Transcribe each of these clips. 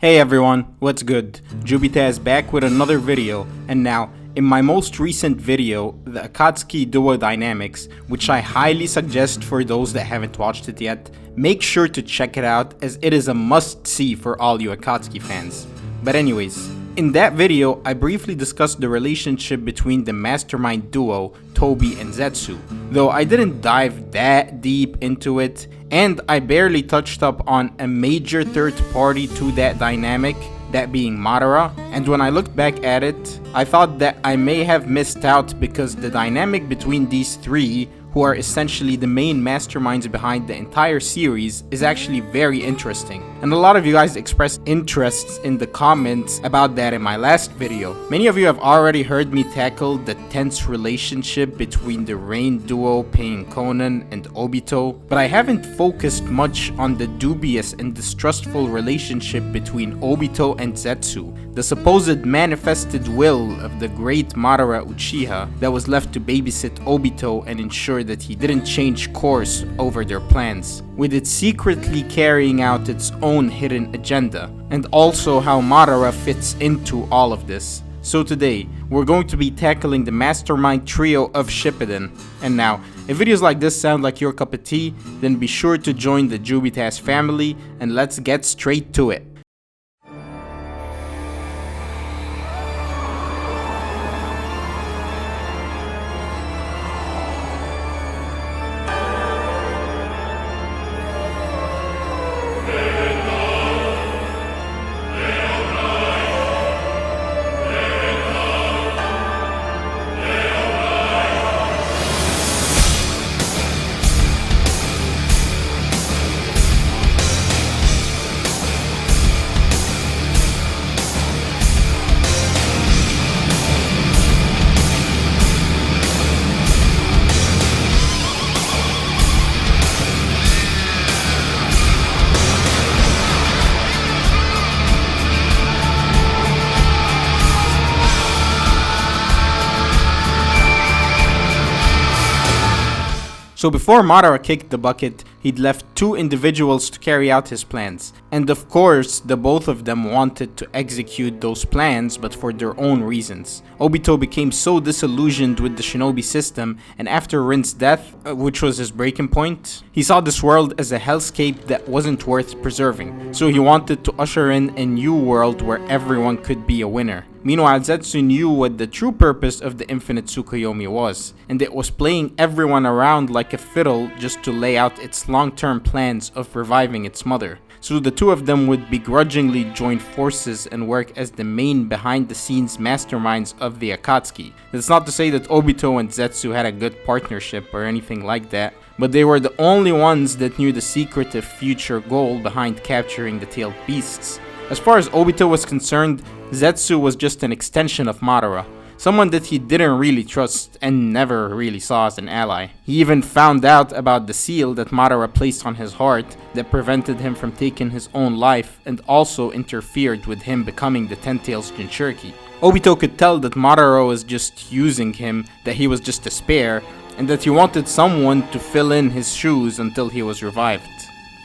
Hey everyone, what's good? Jubita is back with another video, and now, in my most recent video, the Akatsuki Duo Dynamics, which I highly suggest for those that haven't watched it yet, make sure to check it out as it is a must-see for all you Akatsuki fans. But anyways, in that video, I briefly discussed the relationship between the Mastermind duo, Toby and Zetsu, though I didn't dive that deep into it, and I barely touched up on a major third party to that dynamic, that being Madara, and when I looked back at it, I thought that I may have missed out because the dynamic between these three, who are essentially the main masterminds behind the entire series, is actually very interesting. And a lot of you guys expressed interests in the comments about that in my last video. Many of you have already heard me tackle the tense relationship between the Rain duo Pain Conan and Obito, but I haven't focused much on the dubious and distrustful relationship between Obito and Zetsu, the supposed manifested will of the great Madara Uchiha that was left to babysit Obito and ensure that he didn't change course over their plans, with it secretly carrying out its own hidden agenda, and also how Madara fits into all of this. So today, we're going to be tackling the Mastermind trio of Shippuden. And now, if videos like this sound like your cup of tea, then be sure to join the Jubitas family, and let's get straight to it. So before Madara kicked the bucket, he'd left two individuals to carry out his plans. And of course, the both of them wanted to execute those plans, but for their own reasons. Obito became so disillusioned with the shinobi system, and after Rin's death, which was his breaking point, he saw this world as a hellscape that wasn't worth preserving. So he wanted to usher in a new world where everyone could be a winner. Meanwhile, Zetsu knew what the true purpose of the Infinite Tsukuyomi was, and it was playing everyone around like a fiddle just to lay out its long-term plans of reviving its mother. So the two of them would begrudgingly join forces and work as the main behind-the-scenes masterminds of the Akatsuki. That's not to say that Obito and Zetsu had a good partnership or anything like that, but they were the only ones that knew the secretive future goal behind capturing the tailed beasts. As far as Obito was concerned, Zetsu was just an extension of Madara, someone that he didn't really trust and never really saw as an ally. He even found out about the seal that Madara placed on his heart that prevented him from taking his own life and also interfered with him becoming the Ten-Tails Jinchuriki. Obito could tell that Madara was just using him, that he was just a spare, and that he wanted someone to fill in his shoes until he was revived.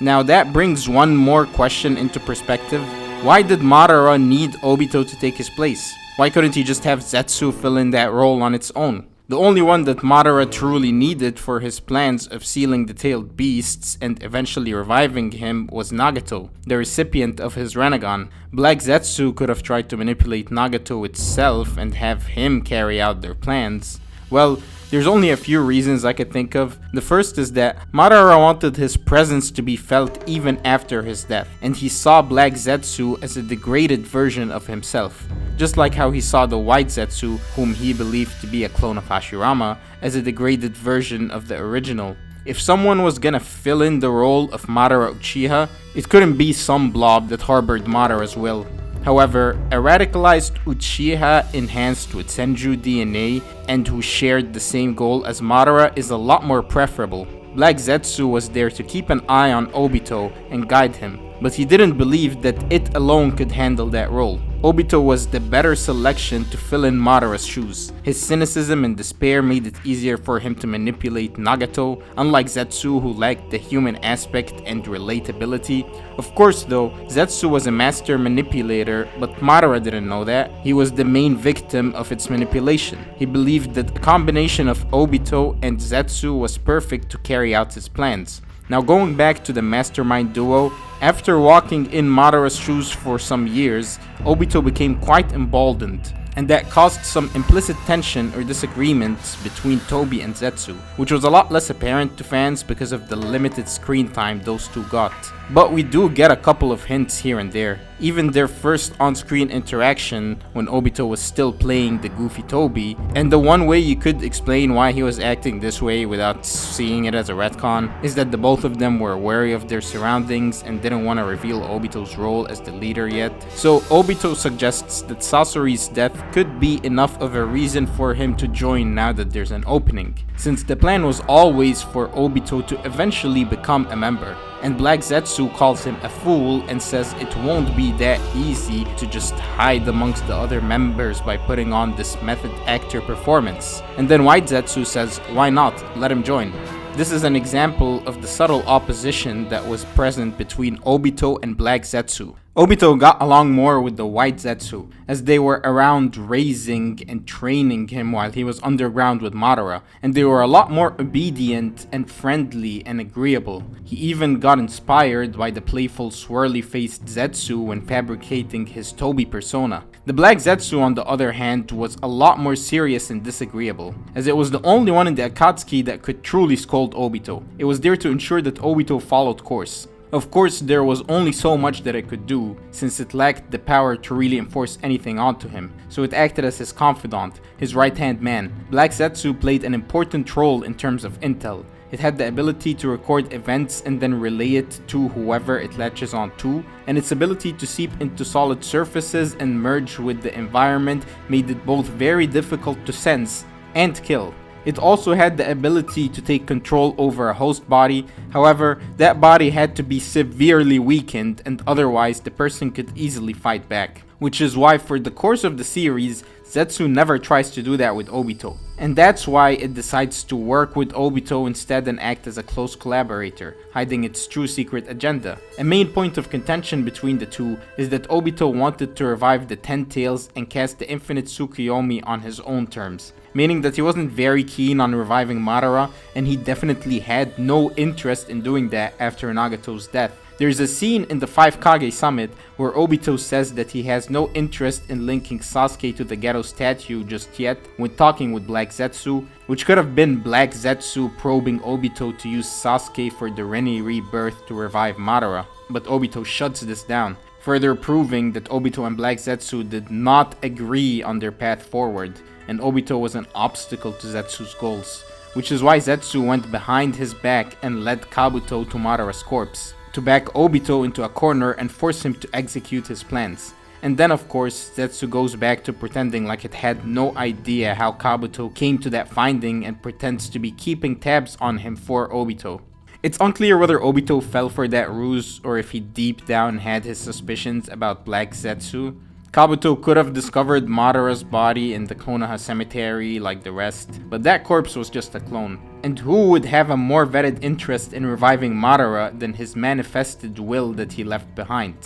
Now that brings one more question into perspective. Why did Madara need Obito to take his place? Why couldn't he just have Zetsu fill in that role on its own? The only one that Madara truly needed for his plans of sealing the tailed beasts and eventually reviving him was Nagato, the recipient of his Rinnegan. Black Zetsu could have tried to manipulate Nagato itself and have him carry out their plans. Well, there's only a few reasons I could think of. The first is that Madara wanted his presence to be felt even after his death, and he saw Black Zetsu as a degraded version of himself, just like how he saw the White Zetsu, whom he believed to be a clone of Hashirama, as a degraded version of the original. If someone was gonna fill in the role of Madara Uchiha, it couldn't be some blob that harbored Madara's will. However, a radicalized Uchiha enhanced with Senju DNA and who shared the same goal as Madara is a lot more preferable. Black Zetsu was there to keep an eye on Obito and guide him, but he didn't believe that it alone could handle that role. Obito was the better selection to fill in Madara's shoes. His cynicism and despair made it easier for him to manipulate Nagato, unlike Zetsu who lacked the human aspect and relatability. Of course though, Zetsu was a master manipulator, but Madara didn't know that. He was the main victim of its manipulation. He believed that a combination of Obito and Zetsu was perfect to carry out his plans. Now going back to the Mastermind duo, after walking in Madara's shoes for some years, Obito became quite emboldened, and that caused some implicit tension or disagreements between Toby and Zetsu, which was a lot less apparent to fans because of the limited screen time those two got. But we do get a couple of hints here and there. Even their first on-screen interaction when Obito was still playing the goofy Toby, and the one way you could explain why he was acting this way without seeing it as a retcon is that the both of them were wary of their surroundings and didn't want to reveal Obito's role as the leader yet. So Obito suggests that Sasori's death could be enough of a reason for him to join now that there's an opening, since the plan was always for Obito to eventually become a member. And Black Zetsu calls him a fool and says it won't be that easy to just hide amongst the other members by putting on this method actor performance. And then White Zetsu says, why not, let him join. This is an example of the subtle opposition that was present between Obito and Black Zetsu. Obito got along more with the White Zetsu, as they were around raising and training him while he was underground with Madara, and they were a lot more obedient and friendly and agreeable. He even got inspired by the playful swirly-faced Zetsu when fabricating his Toby persona. The Black Zetsu, on the other hand, was a lot more serious and disagreeable, as it was the only one in the Akatsuki that could truly scold Obito. It was there to ensure that Obito followed course. Of course, there was only so much that it could do, since it lacked the power to really enforce anything onto him, so it acted as his confidant, his right-hand man. Black Zetsu played an important role in terms of intel. It had the ability to record events and then relay it to whoever it latches on to, and its ability to seep into solid surfaces and merge with the environment made it both very difficult to sense and kill. It also had the ability to take control over a host body, however, that body had to be severely weakened and otherwise the person could easily fight back. Which is why for the course of the series, Zetsu never tries to do that with Obito. And that's why it decides to work with Obito instead and act as a close collaborator, hiding its true secret agenda. A main point of contention between the two is that Obito wanted to revive the 10 Tails and cast the Infinite Tsukuyomi on his own terms, meaning that he wasn't very keen on reviving Madara, and he definitely had no interest in doing that after Nagato's death. There's a scene in the 5 Kage summit where Obito says that he has no interest in linking Sasuke to the Geto statue just yet when talking with Black Zetsu, which could have been Black Zetsu probing Obito to use Sasuke for the Rinne rebirth to revive Madara, but Obito shuts this down, further proving that Obito and Black Zetsu did not agree on their path forward, and Obito was an obstacle to Zetsu's goals, which is why Zetsu went behind his back and led Kabuto to Madara's corpse, to back Obito into a corner and force him to execute his plans. And then of course, Zetsu goes back to pretending like it had no idea how Kabuto came to that finding and pretends to be keeping tabs on him for Obito. It's unclear whether Obito fell for that ruse or if he deep down had his suspicions about Black Zetsu. Kabuto could have discovered Madara's body in the Konoha cemetery like the rest, but that corpse was just a clone. And who would have a more vetted interest in reviving Madara than his manifested will that he left behind?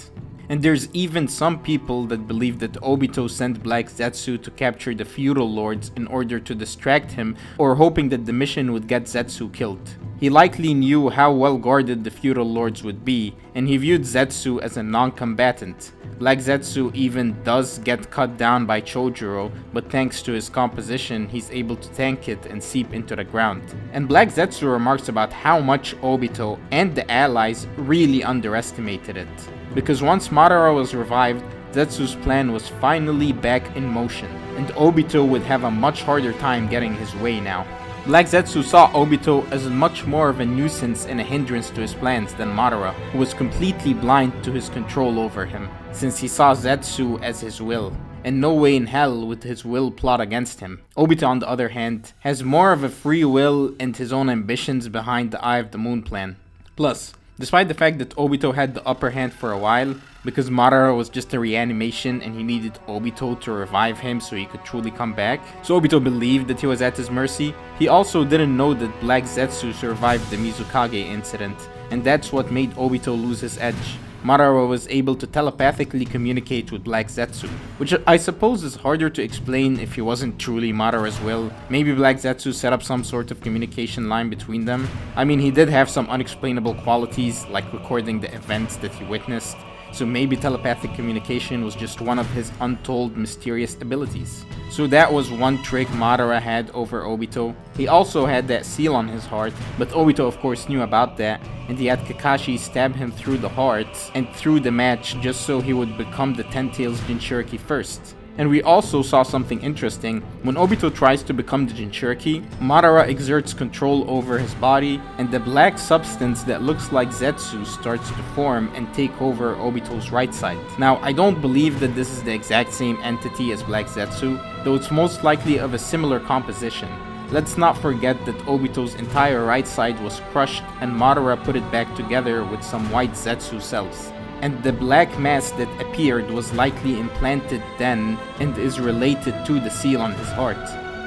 And there's even some people that believe that Obito sent Black Zetsu to capture the feudal lords in order to distract him, or hoping that the mission would get Zetsu killed. He likely knew how well guarded the feudal lords would be, and he viewed Zetsu as a non-combatant. Black Zetsu even does get cut down by Chojuro, but thanks to his composition, he's able to tank it and seep into the ground. And Black Zetsu remarks about how much Obito and the allies really underestimated it, because once Madara was revived, Zetsu's plan was finally back in motion, and Obito would have a much harder time getting his way now. Black Zetsu saw Obito as much more of a nuisance and a hindrance to his plans than Madara, who was completely blind to his control over him, since he saw Zetsu as his will, and no way in hell would his will plot against him. Obito, on the other hand, has more of a free will and his own ambitions behind the Eye of the Moon plan. Plus, Despite the fact that Obito had the upper hand for a while, because Madara was just a reanimation and he needed Obito to revive him so he could truly come back, so Obito believed that he was at his mercy, he also didn't know that Black Zetsu survived the Mizukage incident, and that's what made Obito lose his edge. Madara was able to telepathically communicate with Black Zetsu, which I suppose is harder to explain if he wasn't truly Madara's will. Maybe Black Zetsu set up some sort of communication line between them. I mean, he did have some unexplainable qualities, like recording the events that he witnessed, so maybe telepathic communication was just one of his untold mysterious abilities. So that was one trick Madara had over Obito. He also had that seal on his heart, but Obito of course knew about that, and he had Kakashi stab him through the heart and through the match just so he would become the Ten Tails Jinchuriki first. And we also saw something interesting. When Obito tries to become the Jinchuriki, Madara exerts control over his body, and the black substance that looks like Zetsu starts to form and take over Obito's right side. Now, I don't believe that this is the exact same entity as Black Zetsu, though it's most likely of a similar composition. Let's not forget that Obito's entire right side was crushed and Madara put it back together with some white Zetsu cells. And the black mass that appeared was likely implanted then and is related to the seal on his heart.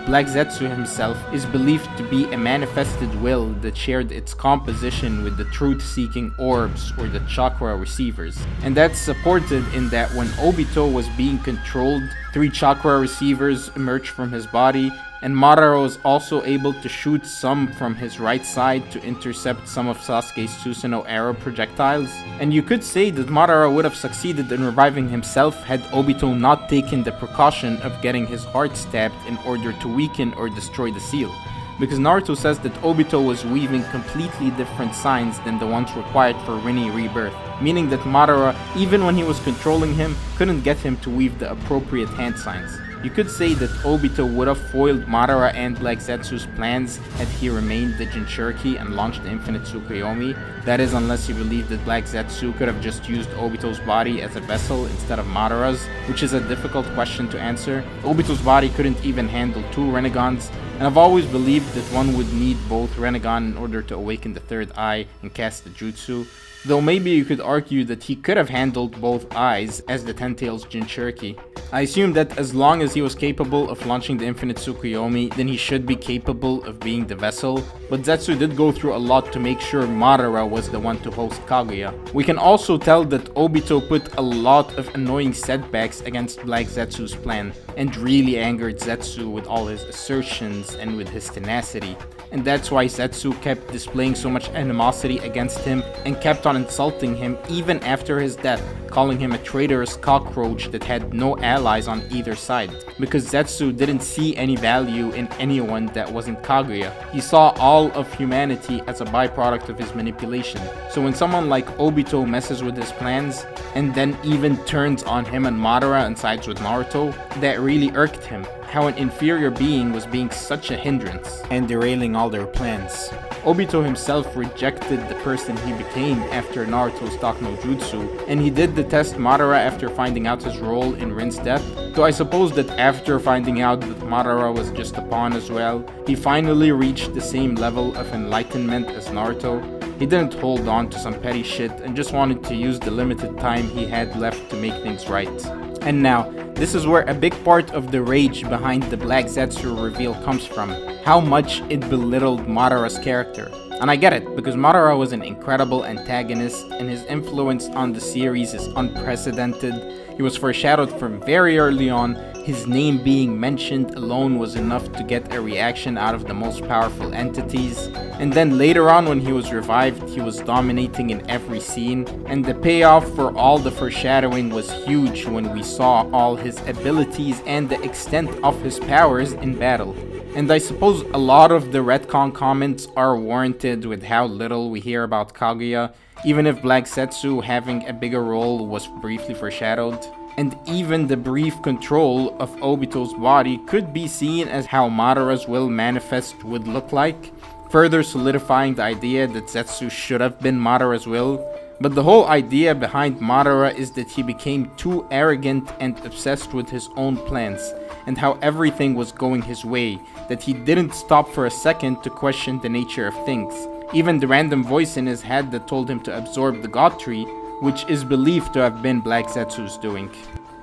Black Zetsu himself is believed to be a manifested will that shared its composition with the truth-seeking orbs or the chakra receivers. And that's supported in that when Obito was being controlled, 3 chakra receivers emerged from his body, and Madara was also able to shoot some from his right side to intercept some of Sasuke's Susanoo arrow projectiles. And you could say that Madara would have succeeded in reviving himself had Obito not taken the precaution of getting his heart stabbed in order to weaken or destroy the seal. Because Naruto says that Obito was weaving completely different signs than the ones required for Rinne rebirth, meaning that Madara, even when he was controlling him, couldn't get him to weave the appropriate hand signs. You could say that Obito would have foiled Madara and Black Zetsu's plans had he remained the Jinchuriki and launched the Infinite Tsukuyomi. That is, unless he believed that Black Zetsu could have just used Obito's body as a vessel instead of Madara's, which is a difficult question to answer. Obito's body couldn't even handle 2 Renegons, and I've always believed that one would need both Renegon in order to awaken the third eye and cast the jutsu. Though maybe you could argue that he could have handled both eyes as the Ten Tails Jinchuriki. I assume that as long as he was capable of launching the Infinite Tsukuyomi, then he should be capable of being the vessel, but Zetsu did go through a lot to make sure Madara was the one to host Kaguya. We can also tell that Obito put a lot of annoying setbacks against Black Zetsu's plan, and really angered Zetsu with all his assertions and with his tenacity. And that's why Zetsu kept displaying so much animosity against him and kept on insulting him even after his death, calling him a traitorous cockroach that had no allies on either side. Because Zetsu didn't see any value in anyone that wasn't Kaguya. He saw all of humanity as a byproduct of his manipulation. So when someone like Obito messes with his plans, and then even turns on him and Madara and sides with Naruto, that really irked him. How an inferior being was being such a hindrance and derailing all their plans. Obito himself rejected the person he became after Naruto's Talk no Jutsu, and he did detest Madara after finding out his role in Rin's death. So I suppose that after finding out that Madara was just a pawn as well, he finally reached the same level of enlightenment as Naruto. He didn't hold on to some petty shit and just wanted to use the limited time he had left to make things right. And now, this is where a big part of the rage behind the Black Zetsu reveal comes from. How much it belittled Madara's character. And I get it, because Madara was an incredible antagonist and his influence on the series is unprecedented. He was foreshadowed from very early on. His name being mentioned alone was enough to get a reaction out of the most powerful entities. And then later on when he was revived, he was dominating in every scene. And the payoff for all the foreshadowing was huge when we saw all his abilities and the extent of his powers in battle. And I suppose a lot of the retcon comments are warranted with how little we hear about Kaguya, even if Black Zetsu having a bigger role was briefly foreshadowed. And even the brief control of Obito's body could be seen as how Madara's will manifest would look like, further solidifying the idea that Zetsu should have been Madara's will. But the whole idea behind Madara is that he became too arrogant and obsessed with his own plans, and how everything was going his way, that he didn't stop for a second to question the nature of things. Even the random voice in his head that told him to absorb the God Tree, which is believed to have been Black Zetsu's doing.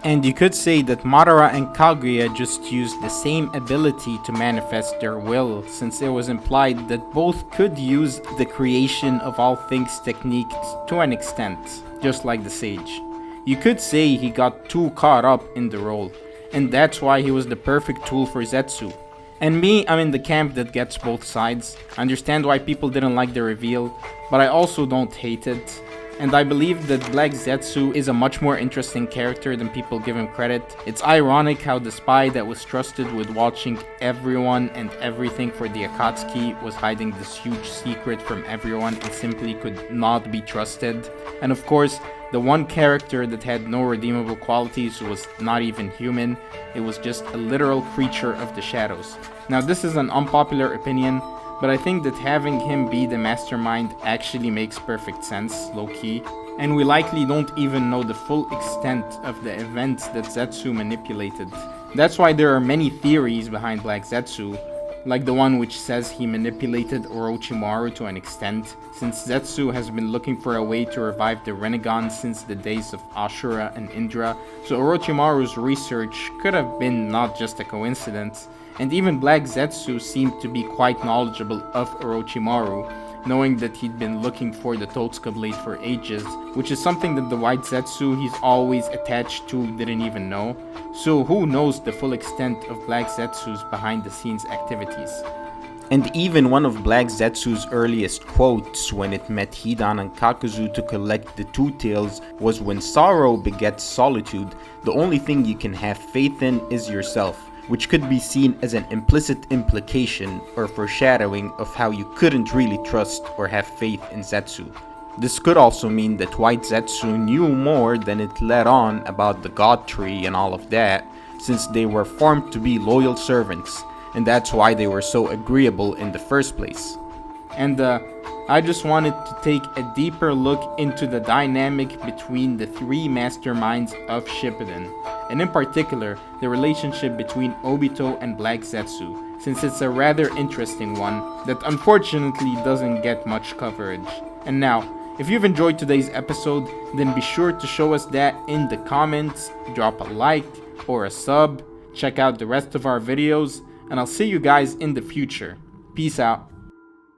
And you could say that Madara and Kaguya just used the same ability to manifest their will, since it was implied that both could use the creation of all things technique to an extent, just like the Sage. You could say he got too caught up in the role, and that's why he was the perfect tool for Zetsu. And me, I'm in the camp that gets both sides. I understand why people didn't like the reveal, but I also don't hate it. And I believe that Black Zetsu is a much more interesting character than people give him credit. It's ironic how the spy that was trusted with watching everyone and everything for the Akatsuki was hiding this huge secret from everyone and simply could not be trusted. And of course, the one character that had no redeemable qualities was not even human. It was just a literal creature of the shadows. Now this is an unpopular opinion, but I think that having him be the mastermind actually makes perfect sense, low-key. And we likely don't even know the full extent of the events that Zetsu manipulated. That's why there are many theories behind Black Zetsu, like the one which says he manipulated Orochimaru to an extent, since Zetsu has been looking for a way to revive the Renegades since the days of Ashura and Indra, so Orochimaru's research could have been not just a coincidence. And even Black Zetsu seemed to be quite knowledgeable of Orochimaru, knowing that he'd been looking for the Totsuka blade for ages, which is something that the White Zetsu he's always attached to didn't even know. So who knows the full extent of Black Zetsu's behind the scenes activities. And even one of Black Zetsu's earliest quotes when it met Hidan and Kakuzu to collect the Two Tails was, "When sorrow begets solitude, the only thing you can have faith in is yourself," which could be seen as an implicit implication or foreshadowing of how you couldn't really trust or have faith in Zetsu. This could also mean that White Zetsu knew more than it let on about the God Tree and all of that, since they were formed to be loyal servants, and that's why they were so agreeable in the first place. And I just wanted to take a deeper look into the dynamic between the three masterminds of Shippuden, and in particular, the relationship between Obito and Black Zetsu, since it's a rather interesting one that unfortunately doesn't get much coverage. And now, if you've enjoyed today's episode, then be sure to show us that in the comments, drop a like or a sub, check out the rest of our videos, and I'll see you guys in the future. Peace out.